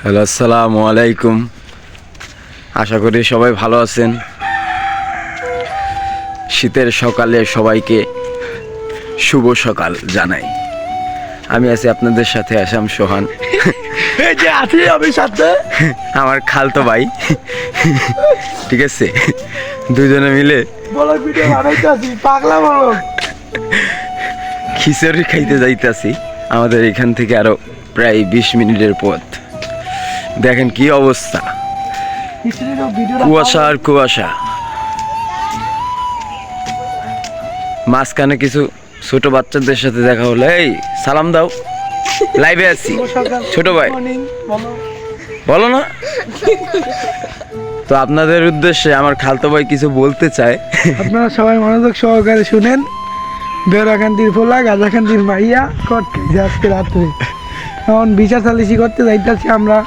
Hello, আসসালামু আলাইকুম। আশা করি সবাই ভালো আছেন। শীতের সকালে সবাইকে শুভ সকাল জানাই। আমি আছি আপনাদের সাথে আসাম সোহান। এই যে আছি আমি সাথে আমার খালতো ভাই, ঠিক আছে, দুজনে মিলে বলো ভিডিও বানাইতেছি পাগলা বলো খিচুড়ি খাইতে যাইতাছি। আমাদের এখান থেকে আরো প্রায় 20 মিনিটের পথ। দেখেন কি অবস্থা, কুয়াশা আর কুয়াশা। মাঝখানে কিছু ছোট বাচ্চাদের সাথে দেখা হলো। এই সালাম দাও, লাইভে আছি। ছোট ভাই বলো না। তো আপনাদের উদ্দেশ্যে আমার খালতো ভাই কিছু বলতে চায়। আপনারা সবাই মনোযোগ সহকারে শুনেন। বেড়াকান্দির ফোলা গাজাকান্দির মাইয়া করতে আজকে রাত্রে এখন বিচার সালিসি করতে যাইতেছি আমরা,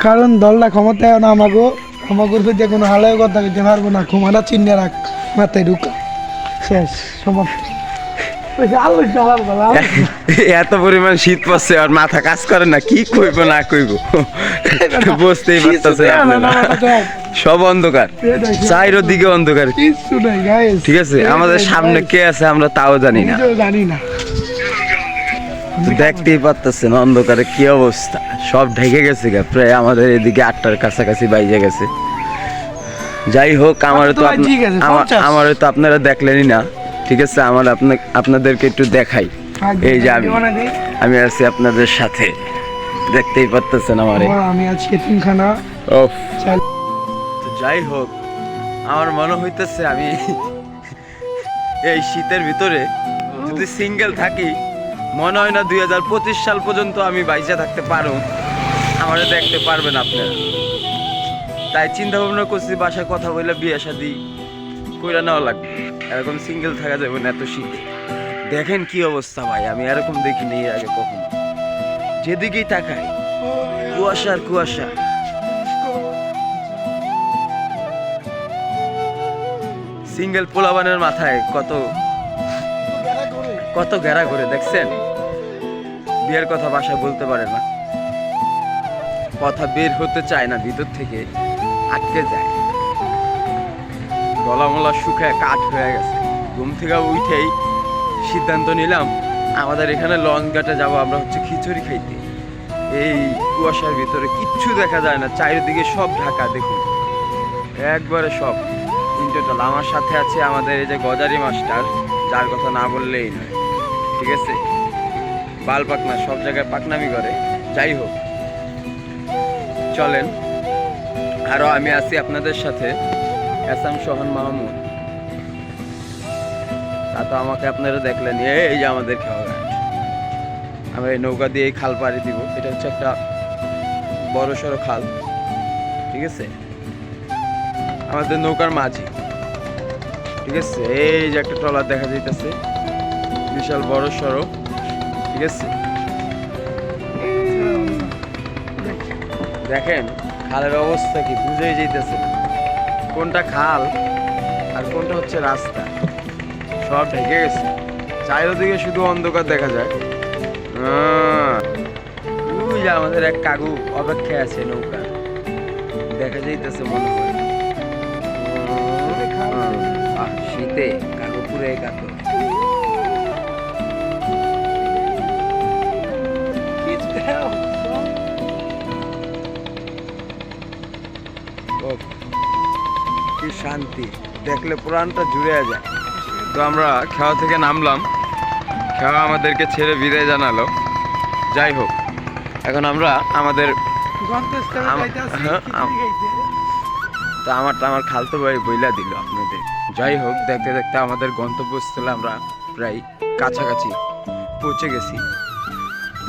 কারণ দলটা ক্ষমতায় না আমাকে যে কোনো হালায় কথা দিতে পারবো না। ঘুমাটা চিহ্নে রাখ, মাথায় ঢুকা, শেষ সমাপ্ত। এত পরিমাণ শীত পড়ছে আর মাথা কাজ করে না, কি কইব না কইব বুঝতেই পারতেছে। সব অন্ধকার, চারিদিকে অন্ধকার, কিচ্ছু নাই গাইস। ঠিক আছে। আমাদের সামনে কে আছে আমরা তাও জানি না। দেখতেই পারতেছেন অন্ধকারে কি অবস্থা, সব ঢেকে গেছে গা। প্রায় আমাদের এদিকে 8টার কাছাকাছি বাইজে গেছে। যাই হোক, আমার তো আপনারা দেখলেনই না, ঠিক আছে। আমার আপনাদেরকে একটু দেখাই। এই যে আমি আছি আপনাদের সাথে, দেখতেই পারতেছেন আমারে। আমি আছি এতিমখানা। ওফ, যাই হোক, আমার মনে হইতেছে আমি এই শীতের ভিতরে যদি সিঙ্গেল থাকি, মনে হয় না 2025 সাল পর্যন্ত আমি বাইচে থাকতে পারবো। আমারে দেখতে পারবেন আপনারা। তাই চিন্তা ভাবনা করছি বাসায় কথা বলে বিয়ে শাদী কইরা নেওয়া লাগবে। এরকম সিঙ্গেল থাকা যাবে না এত শীতে। দেখেন কি অবস্থা ভাই, আমি এরকম দেখিনি এর আগে কখনো। যেদিকেই তাকাই কুয়াশা আর কুয়াশা। সিঙ্গেল পোলাবানের মাথায় কত কত ঘেরা করে দেখছেন। বিয়ের কথা বাসায় বলতে পারে না, কথা বের হতে চায় না, ভিতর থেকে আটকে যায়। গলা মলা শুকায় কাঠ হয়ে গেছে। ঘুম থেকে উঠেই সিদ্ধান্ত নিলাম আমাদের এখানে লঞ্চ ঘাটে যাবো। আমরা হচ্ছে খিচুড়ি খাইতে। এই কুয়াশার ভিতরে কিচ্ছু দেখা যায় না, চারিদিকে সব ঢাকা। দেখুন একবারে সব ইন্টোটাল। আমার সাথে আছে আমাদের এই যে গজারি মাস্টার, যার কথা না বললেই নয়, ঠিক আছে। বাল পাকনা, সব জায়গায় পাকনামি করে। যাই হোক, চলেন। আরো আমি আছি আপনাদের সাথে, আসাম সোহান মাহমুদ। তা তো আমাকে আপনারা দেখলেন। এই যে আমাদের খেয়াঘাট, আমরা এই নৌকা দিয়ে এই খাল পাড়ি দিব। এটা হচ্ছে একটা বড় সড়ো খাল, ঠিক আছে। আমাদের নৌকার মাঝি, ঠিক আছে। এই যে একটা ট্রলার দেখা যাইতেছে, বিশাল বড় সড়ো, ঠিক আছে। দেখেন খালের অবস্থা কি, বুঝেই যাইতেছে কোনটা খাল আর কোনটা হচ্ছে রাস্তা। সব ঢেকে গেছে, চারিদিকে শুধু অন্ধকার দেখা যায়। ওই যে আমাদের এক কাকু অপেক্ষায় আছে নৌকা, দেখা যাইতেছে মনে হয়। শীতে কাকু পুরে কাকু। কি শান্তি, দেখলে প্রাণটা জুড়ে যায়। তো আমরা খেওয়া থেকে নামলাম, খেওয়া আমাদেরকে ছেড়ে বিদায় জানালো। যাই হোক, এখন আমরা আমাদের তো আমার খালতো ভাই বইলা দিল আপনাদের। যাই হোক, দেখতে দেখতে আমাদের গন্তব্যস্থলে আমরা প্রায় কাছাকাছি পৌঁছে গেছি।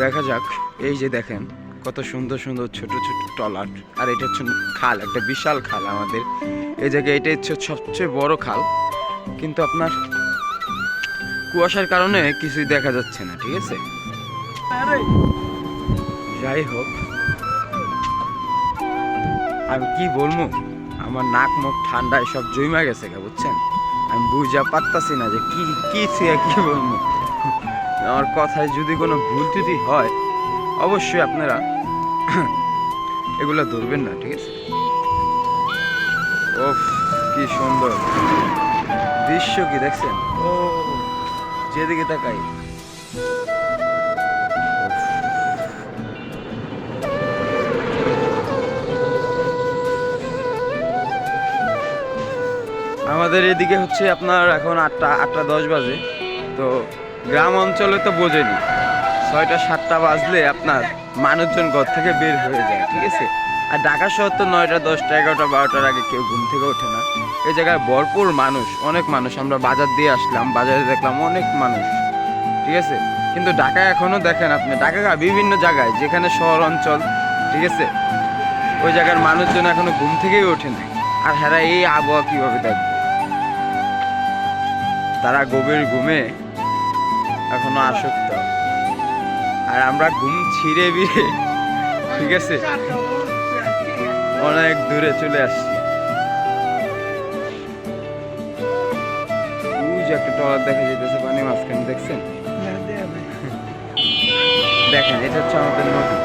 দেখা যাক। এই যে দেখেন কত সুন্দর সুন্দর ছোট ছোট ট্রলার। আর এটা হচ্ছে খাল, একটা বিশাল খাল আমাদের এই জায়গায়। এটা হচ্ছে সবচেয়ে বড় খাল, কিন্তু আপনার কুয়াশার কারণে কিছুই দেখা যাচ্ছে না, ঠিক আছে। যাই হোক, আমি কি বলবো, আমার নাক মুখ ঠান্ডায় সব জমা গেছে, বুঝছেন। আমি বুঝা পারতাছি না যে কি কি বলবো। আমার কথায় যদি কোনো ভুল ত্রুটি হয়, অবশ্যই আপনারা এগুলো ধরবেন না, ঠিক আছে? ওফ, কি সুন্দর দৃশ্য, কি দেখছেন? ও যেদিকে তাকাই আমাদের এদিকে হচ্ছে আপনার এখন 8টা 10 বাজে। তো গ্রাম অঞ্চলে তো বোঝেনি, 6টা 7টা বাজলে আপনার মানুষজন ঘর থেকে বের হয়ে যায়, ঠিক আছে? আর ঢাকা শহর তো 9টা 10টা 11টা 12টার আগে কেউ ঘুম থেকে ওঠে না। এই জায়গায় ভরপুর মানুষ, অনেক মানুষ। আমরা বাজার দিয়ে আসলাম, বাজারে দেখলাম অনেক মানুষ, ঠিক আছে? কিন্তু ঢাকায় এখনো দেখেন আপনি, ঢাকা বিভিন্ন জায়গায় যেখানে শহর অঞ্চল, ঠিক আছে, ওই জায়গার মানুষজন এখনো ঘুম থেকেই ওঠে না। আর হ্যাঁ, এই আবহাওয়া কিভাবে দেখবে? তারা গভীর ঘুমে এখনো আসক্ত, আর আমরা ঘুম ছিঁড়ে বিড়ে, ঠিক আছে, অনেক দূরে চলে আসছি। ওই যে একটা ট্রলার দেখা যেতেছে পানির মাঝখানে, দেখছেন? দেখেন, এটা হচ্ছে আমাদের নদী।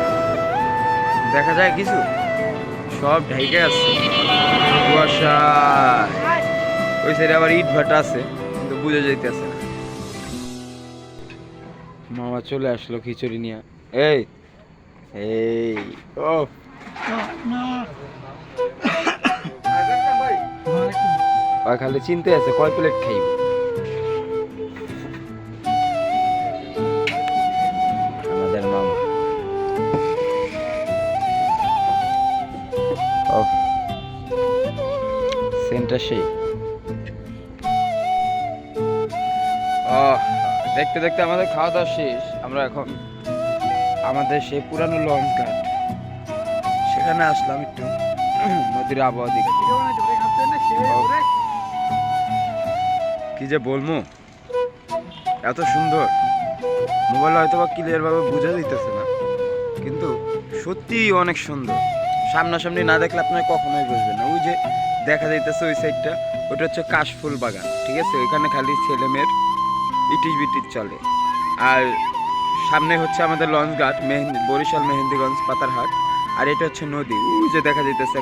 দেখা যায় কিছু? সব ঢেকে আছে কুয়াশা। ওই সাইডে আবার ইট ভাটা আছে, কিন্তু বুঝে যাইতেছে না। মামা চলে আসলো খিচুড়ি নিয়ে। এই এই ও খালি চিনতে আছে কয় প্লেট খাইব। আমাদের মামা সেন্টটা সেই। দেখতে দেখতে আমাদের খাওয়া দাওয়া শেষ। আমরা এখন আমাদের সেই পুরানো লঞ্চ ঘাট, সেখানে আসলাম একটু নদীর আবহাওয়া দেখতে। কি যে বলবো, এত সুন্দর, মোবাইলে হয়তো বা ক্লিয়ার ভাবে বোঝা যাইতেছে না, কিন্তু সত্যি অনেক সুন্দর। সামনাসামনি না দেখলে আপনার কখনোই বুঝবেন না। ওই যে দেখা যাইতেছে ওই সাইডটা, ওটা হচ্ছে কাশফুল বাগান, ঠিক আছে? ওইখানে খালি ছেলে মেয়ের ইটিস বিটিস চলে। আর সামনে হচ্ছে আমাদের লঞ্চ ঘাট, বরিশাল মেহেন্দিগঞ্জ পাতারহাট। আর এটা হচ্ছে নদী। ওই যে দেখা যাইতেছে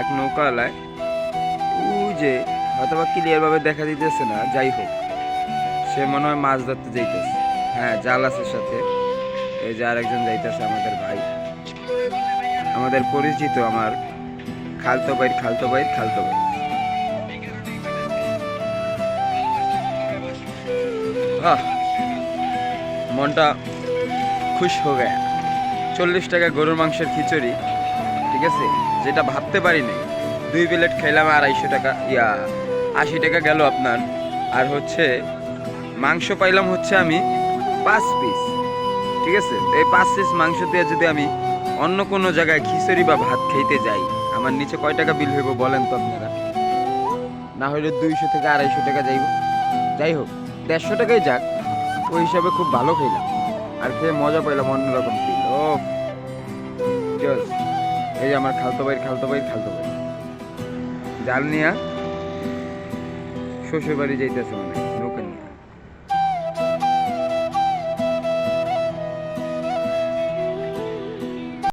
এক নৌকাওয়ালায়, ওই যে হয়তো বা ক্লিয়ার ভাবে দেখা দিতেছে না, যাই হোক, সে মনে হয় মাছ ধরতে যাইতেছে। হ্যাঁ, জাল আছে সাথে। এই যে আরেকজন যাইতেছে, আমাদের ভাই, আমাদের পরিচিত, আমার খালতো ভাই। মনটা খুশ হয়ে গেয়া। 40 টাকা গরুর মাংসের খিচুড়ি, ঠিক আছে, যেটা ভাবতে পারি নাই। 2 প্লেট খাইলাম 250 টাকা, 80 টাকা গেল আপনার। আর হচ্ছে মাংস পাইলাম হচ্ছে আমি 5 পিস, ঠিক আছে? এই 5 পিস মাংস দিয়ে যদি আমি অন্য কোনো জায়গায় খিচুড়ি বা ভাত খাইতে যাই, আমার নিচে কয় টাকা বিল হইব বলেন তো আপনারা? না হলে 200 থেকে 250 টাকা যাইব। যাই হোক, 150 টাকাই যাক, ওই হিসাবে খুব ভালো খাইলাম। আর খেয়ে মজা পাইলাম, অন্যরকম ফিল। ও এই যে আমার খালতো ভাই জাল নিয়া শ্বশুর বাড়ি যাইতেছে মানে।